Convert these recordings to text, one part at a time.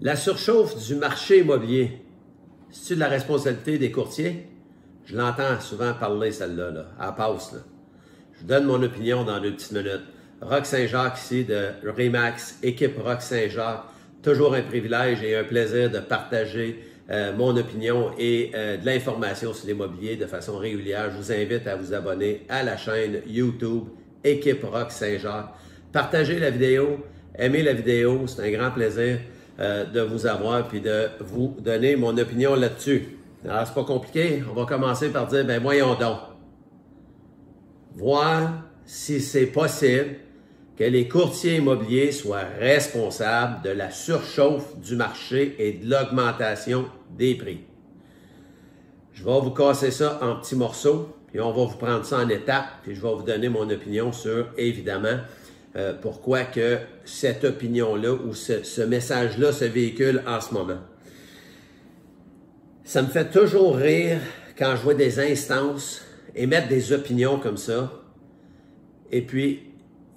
La surchauffe du marché immobilier, c'est-tu de la responsabilité des courtiers? Je l'entends souvent parler, celle-là, là, à la passe. Là. Je vous donne mon opinion dans 2 petites minutes. Roch Saint-Jacques ici de Remax, équipe Roch Saint-Jacques. Toujours un privilège et un plaisir de partager mon opinion et de l'information sur l'immobilier de façon régulière. Je vous invite à vous abonner à la chaîne YouTube équipe Roch Saint-Jacques. Partagez la vidéo, aimez la vidéo, c'est un grand plaisir de vous avoir puis de vous donner mon opinion là-dessus. Alors, c'est pas compliqué. On va commencer par dire, ben voyons donc. Voir si c'est possible que les courtiers immobiliers soient responsables de la surchauffe du marché et de l'augmentation des prix. Je vais vous casser ça en petits morceaux, puis on va vous prendre ça en étapes, puis je vais vous donner mon opinion sur, évidemment, pourquoi que cette opinion-là ou ce message-là se véhicule en ce moment. Ça me fait toujours rire quand je vois des instances émettre des opinions comme ça, et puis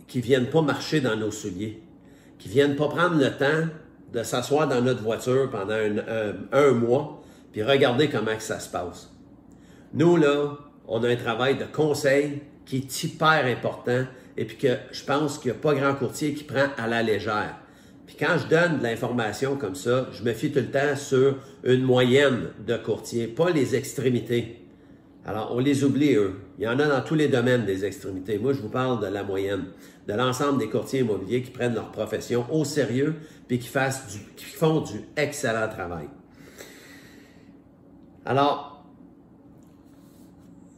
qui ne viennent pas marcher dans nos souliers, qui ne viennent pas prendre le temps de s'asseoir dans notre voiture pendant un mois, puis regarder comment que ça se passe. Nous, là, on a un travail de conseil qui est hyper important, et puis que je pense qu'il n'y a pas grand courtier qui prend à la légère. Puis quand je donne de l'information comme ça, je me fie tout le temps sur une moyenne de courtiers, pas les extrémités. Alors, on les oublie, eux. Il y en a dans tous les domaines des extrémités. Moi, je vous parle de la moyenne, de l'ensemble des courtiers immobiliers qui prennent leur profession au sérieux puis qui font du excellent travail. Alors,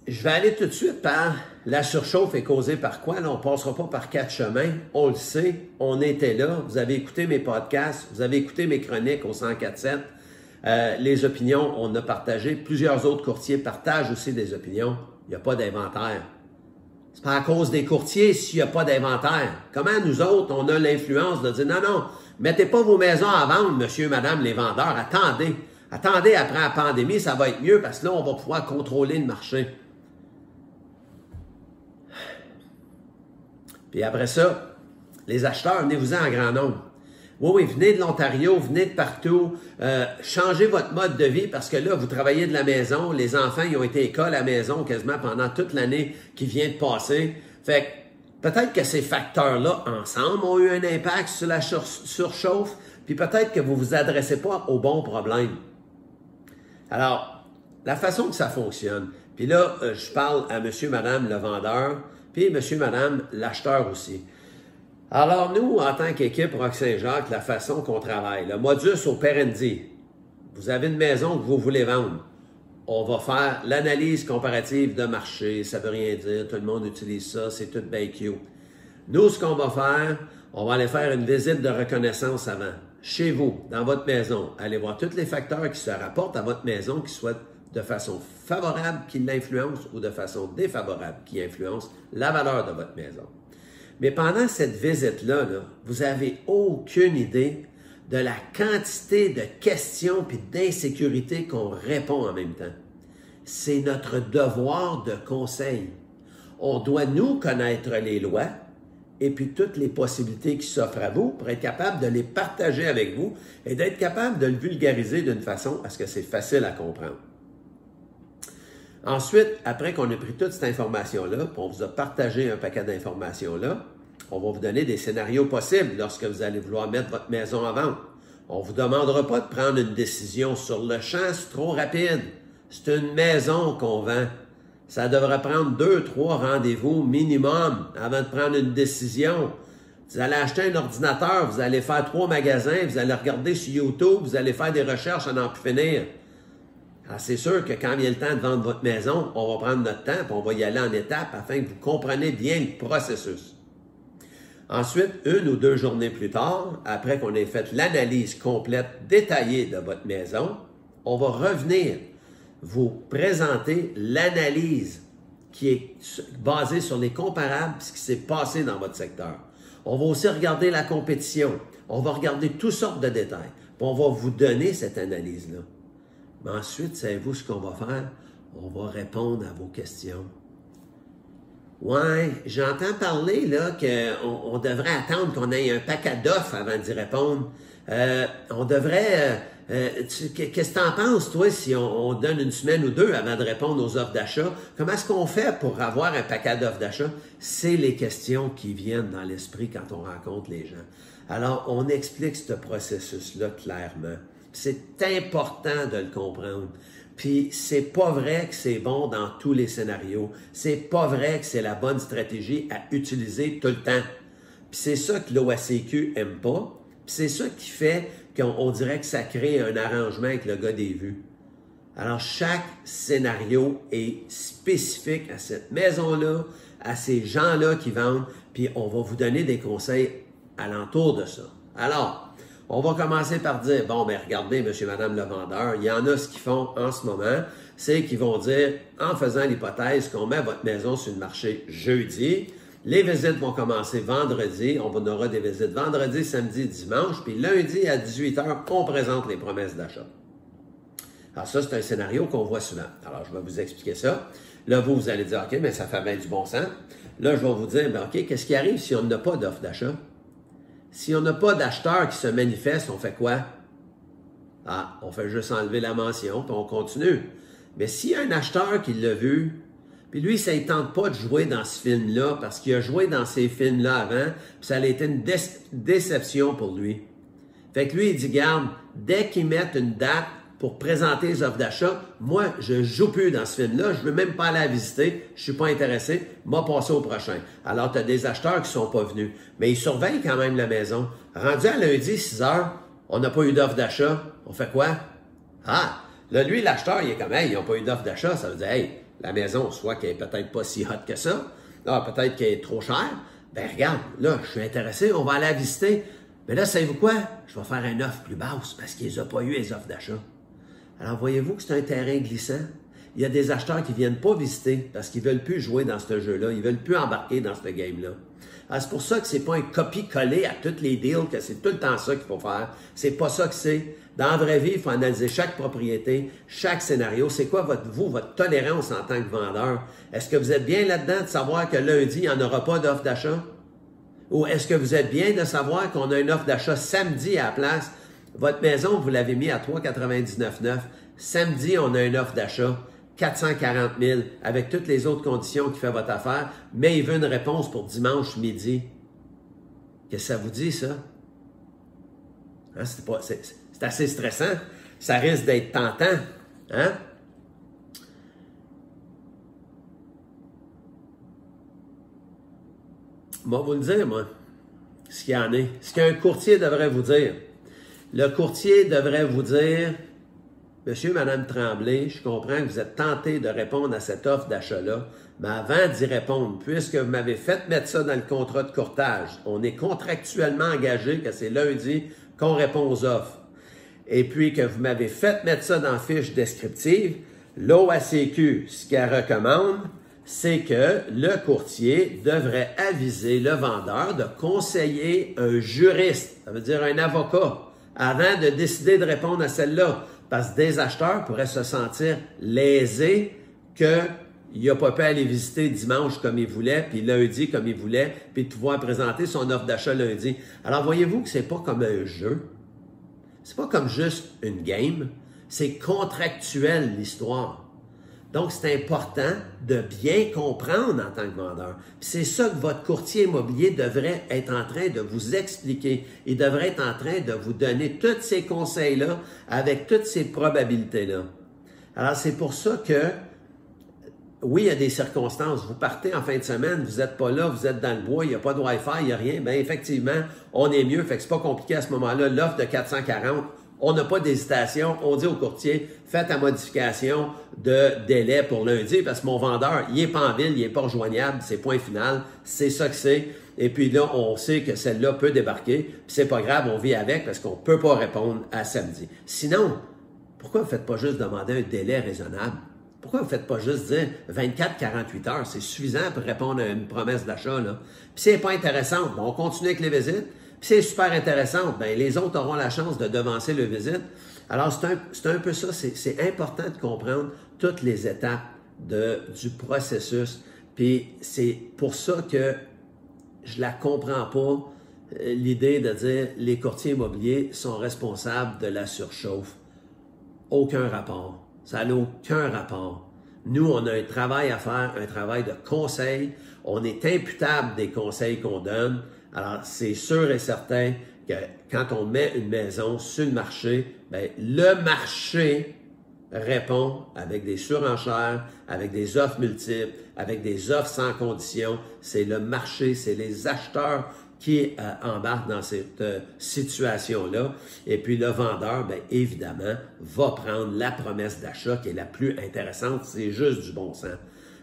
je vais aller tout de suite par la surchauffe est causée par quoi? Là, on ne passera pas par 4 chemins. On le sait, on était là. Vous avez écouté mes podcasts, vous avez écouté mes chroniques au 104.7. Les opinions, on a partagé. Plusieurs autres courtiers partagent aussi des opinions. Il n'y a pas d'inventaire. C'est pas à cause des courtiers s'il n'y a pas d'inventaire. Comment nous autres, on a l'influence de dire non, mettez pas vos maisons à vendre, monsieur, madame, les vendeurs. Attendez. Attendez après la pandémie, ça va être mieux parce que là, on va pouvoir contrôler le marché. Puis après ça, les acheteurs, venez-vous-en en grand nombre. Oui, venez de l'Ontario, venez de partout, changez votre mode de vie parce que là, vous travaillez de la maison, les enfants, ils ont été à l'école à la maison quasiment pendant toute l'année qui vient de passer. Fait que peut-être que ces facteurs-là, ensemble, ont eu un impact sur la surchauffe, puis peut-être que vous ne vous adressez pas au bon problème. Alors, la façon que ça fonctionne, puis là, je parle à monsieur, madame, le vendeur, puis monsieur, madame, l'acheteur aussi. Alors, nous, en tant qu'équipe Roch Saint-Jacques, la façon qu'on travaille, le modus operandi, vous avez une maison que vous voulez vendre, on va faire l'analyse comparative de marché, ça veut rien dire, tout le monde utilise ça, c'est tout bien cute. Nous, ce qu'on va faire, on va aller faire une visite de reconnaissance avant, chez vous, dans votre maison, allez voir tous les facteurs qui se rapportent à votre maison, qui soient de façon favorable, qui l'influencent, ou de façon défavorable, qui influencent la valeur de votre maison. Mais pendant cette visite-là, vous n'avez aucune idée de la quantité de questions et d'insécurité qu'on répond en même temps. C'est notre devoir de conseil. On doit, nous, connaître les lois et puis toutes les possibilités qui s'offrent à vous pour être capable de les partager avec vous et d'être capable de le vulgariser d'une façon à ce que c'est facile à comprendre. Ensuite, après qu'on a pris toute cette information-là, puis on vous a partagé un paquet d'informations-là, on va vous donner des scénarios possibles lorsque vous allez vouloir mettre votre maison en vente. On ne vous demandera pas de prendre une décision sur le champ, c'est trop rapide. C'est une maison qu'on vend. Ça devrait prendre 2-3 rendez-vous minimum avant de prendre une décision. Vous allez acheter un ordinateur, vous allez faire 3 magasins, vous allez regarder sur YouTube, vous allez faire des recherches à n'en plus finir. Alors, c'est sûr que quand vient le temps de vendre votre maison, on va prendre notre temps et on va y aller en étapes afin que vous compreniez bien le processus. Ensuite, 1 ou 2 journées plus tard, après qu'on ait fait l'analyse complète, détaillée de votre maison, on va revenir vous présenter l'analyse qui est basée sur les comparables de ce qui s'est passé dans votre secteur. On va aussi regarder la compétition. On va regarder toutes sortes de détails. Puis on va vous donner cette analyse-là. Mais ensuite, savez-vous ce qu'on va faire? On va répondre à vos questions. Ouais, j'entends parler là qu'on devrait attendre qu'on ait un paquet d'offres avant d'y répondre. On devrait... qu'est-ce que tu en penses, toi, si on donne une semaine ou deux avant de répondre aux offres d'achat? Comment est-ce qu'on fait pour avoir un paquet d'offres d'achat? C'est les questions qui viennent dans l'esprit quand on rencontre les gens. Alors, on explique ce processus-là clairement. C'est important de le comprendre. Puis, c'est pas vrai que c'est bon dans tous les scénarios. C'est pas vrai que c'est la bonne stratégie à utiliser tout le temps. Puis, c'est ça que l'OACQ aime pas. Puis, c'est ça qui fait qu'on dirait que ça crée un arrangement avec le gars des vues. Alors, chaque scénario est spécifique à cette maison-là, à ces gens-là qui vendent, puis on va vous donner des conseils alentour de ça. Alors, on va commencer par dire, bon, ben regardez, monsieur, madame le vendeur, il y en a ce qu'ils font en ce moment, c'est qu'ils vont dire, en faisant l'hypothèse qu'on met votre maison sur le marché jeudi, les visites vont commencer vendredi. On aura des visites vendredi, samedi, dimanche. Puis lundi à 18h, on présente les promesses d'achat. Alors ça, c'est un scénario qu'on voit souvent. Alors, je vais vous expliquer ça. Là, vous allez dire, OK, mais ça fait bien du bon sens. Là, je vais vous dire, ben, OK, qu'est-ce qui arrive si on n'a pas d'offre d'achat? Si on n'a pas d'acheteurs qui se manifestent, on fait quoi? Ah, on fait juste enlever la mention, puis on continue. Mais s'il y a un acheteur qui l'a vu, puis lui, ça ne tente pas de jouer dans ce film-là parce qu'il a joué dans ces films-là avant, puis ça a été une déception pour lui. Fait que lui, il dit, garde, dès qu'ils mettent une date pour présenter les offres d'achat, moi, je ne joue plus dans ce film-là, je ne veux même pas aller la visiter, je ne suis pas intéressé, m'a passé au prochain. Alors, tu as des acheteurs qui ne sont pas venus, mais ils surveillent quand même la maison. Rendu à lundi, 6 heures, on n'a pas eu d'offre d'achat, on fait quoi? Ah, là, lui, l'acheteur, il est comme, hey, ils n'ont pas eu d'offre d'achat, ça veut dire, hey, la maison, soit qu'elle est peut-être pas si hot que ça, là, peut-être qu'elle est trop chère, ben regarde, là, je suis intéressé, on va aller la visiter. Mais là, savez-vous quoi? Je vais faire une offre plus basse parce qu'ils n'ont pas eu les offres d'achat. Alors, voyez-vous que c'est un terrain glissant? Il y a des acheteurs qui ne viennent pas visiter parce qu'ils ne veulent plus jouer dans ce jeu-là, ils ne veulent plus embarquer dans ce game-là. Alors, c'est pour ça que ce n'est pas un copie-coller à tous les deals, que c'est tout le temps ça qu'il faut faire. C'est pas ça que c'est. Dans la vraie vie, il faut analyser chaque propriété, chaque scénario. C'est quoi votre tolérance en tant que vendeur? Est-ce que vous êtes bien là-dedans de savoir que lundi, il n'y en aura pas d'offre d'achat? Ou est-ce que vous êtes bien de savoir qu'on a une offre d'achat samedi à la place? Votre maison, vous l'avez mis à 3,99,9. Samedi, on a une offre d'achat, 440 000, avec toutes les autres conditions qui fait votre affaire, mais il veut une réponse pour dimanche midi. Qu'est-ce que ça vous dit, ça? Hein, c'est assez stressant. Ça risque d'être tentant. Hein? Moi, vous le dire, moi, ce qu'il y en est. Ce qu'un courtier devrait vous dire. Le courtier devrait vous dire, Monsieur, Madame Tremblay, je comprends que vous êtes tenté de répondre à cette offre d'achat-là, mais avant d'y répondre, puisque vous m'avez fait mettre ça dans le contrat de courtage, on est contractuellement engagé que c'est lundi qu'on répond aux offres. Et puis que vous m'avez fait mettre ça dans la fiche descriptive, l'OACQ, ce qu'elle recommande, c'est que le courtier devrait aviser le vendeur de conseiller un juriste, ça veut dire un avocat, avant de décider de répondre à celle-là. Parce que des acheteurs pourraient se sentir lésés qu'il n'a pas pu aller visiter dimanche comme il voulait, puis lundi comme il voulait, puis de pouvoir présenter son offre d'achat lundi. Alors voyez-vous que c'est pas comme un jeu. C'est pas comme juste une game. C'est contractuel l'histoire. Donc, c'est important de bien comprendre en tant que vendeur. Puis c'est ça que votre courtier immobilier devrait être en train de vous expliquer. Il devrait être en train de vous donner tous ces conseils-là avec toutes ces probabilités-là. Alors, c'est pour ça que, oui, il y a des circonstances. Vous partez en fin de semaine, vous n'êtes pas là, vous êtes dans le bois, il n'y a pas de Wi-Fi, il n'y a rien. Bien, effectivement, on est mieux. Fait que c'est pas compliqué à ce moment-là. L'offre de 440, on n'a pas d'hésitation. On dit au courtier, faites la modification de délai pour lundi parce que mon vendeur, il n'est pas en ville, il n'est pas rejoignable, c'est point final, c'est ça que c'est. Et puis là, on sait que celle-là peut débarquer, puis c'est pas grave, on vit avec parce qu'on ne peut pas répondre à samedi. Sinon, pourquoi vous ne faites pas juste demander un délai raisonnable? Pourquoi vous ne faites pas juste dire 24-48 heures? C'est suffisant pour répondre à une promesse d'achat, là. Puis c'est pas intéressant, bon, on continue avec les visites. Puis c'est super intéressant, bien, les autres auront la chance de devancer le visite. Alors, c'est un peu ça, c'est important de comprendre toutes les étapes du processus. Puis c'est pour ça que je la comprends pas, l'idée de dire les courtiers immobiliers sont responsables de la surchauffe. Aucun rapport. Ça n'a aucun rapport. Nous, on a un travail à faire, un travail de conseil. On est imputable des conseils qu'on donne. Alors, c'est sûr et certain que quand on met une maison sur le marché, bien, le marché répond avec des surenchères, avec des offres multiples, avec des offres sans condition. C'est le marché, c'est les acheteurs qui embarquent dans cette situation-là. Et puis le vendeur, bien évidemment, va prendre la promesse d'achat qui est la plus intéressante. C'est juste du bon sens.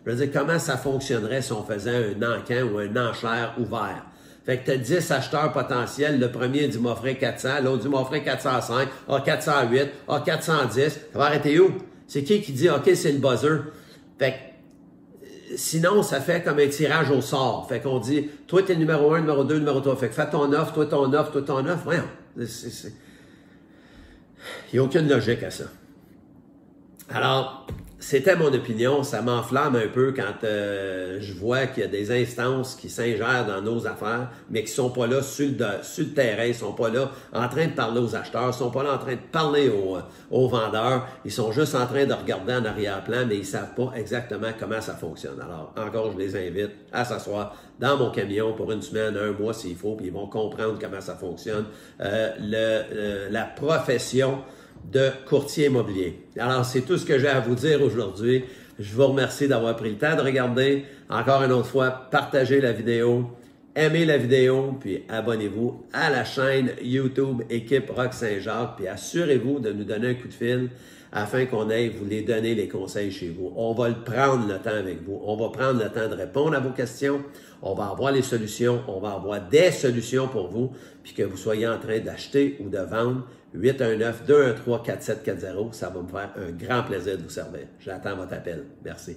Je veux dire, comment ça fonctionnerait si on faisait un encan ou un enchère ouvert? Fait que tu as 10 acheteurs potentiels. Le premier dit m'offrir 400, l'autre dit m'offrir 405, 408, 410. Ça va arrêter où? C'est qui dit OK, c'est le buzzer? Fait que sinon, ça fait comme un tirage au sort. Fait qu'on dit toi, t'es le numéro 1, numéro 2, numéro 3. Fait que fais ton offre, toi ton offre, toi ton offre. Voyons. Il n'y a aucune logique à ça. Alors, c'était mon opinion. Ça m'enflamme un peu quand je vois qu'il y a des instances qui s'ingèrent dans nos affaires, mais qui ne sont pas là sur le terrain, ils ne sont pas là en train de parler aux acheteurs, ils ne sont pas là en train de parler aux vendeurs. Ils sont juste en train de regarder en arrière-plan, mais ils ne savent pas exactement comment ça fonctionne. Alors, encore, je les invite à s'asseoir dans mon camion pour une semaine, un mois s'il faut, puis ils vont comprendre comment ça fonctionne. La profession de courtier immobilier. Alors, c'est tout ce que j'ai à vous dire aujourd'hui. Je vous remercie d'avoir pris le temps de regarder. Encore une autre fois, partagez la vidéo, aimez la vidéo, puis abonnez-vous à la chaîne YouTube Équipe Roc Saint-Jacques, puis assurez-vous de nous donner un coup de fil afin qu'on aille vous les donner les conseils chez vous. On va le prendre le temps avec vous. On va prendre le temps de répondre à vos questions. On va avoir les solutions. On va avoir des solutions pour vous, puis que vous soyez en train d'acheter ou de vendre. 819-213-4740. Ça va me faire un grand plaisir de vous servir. J'attends votre appel. Merci.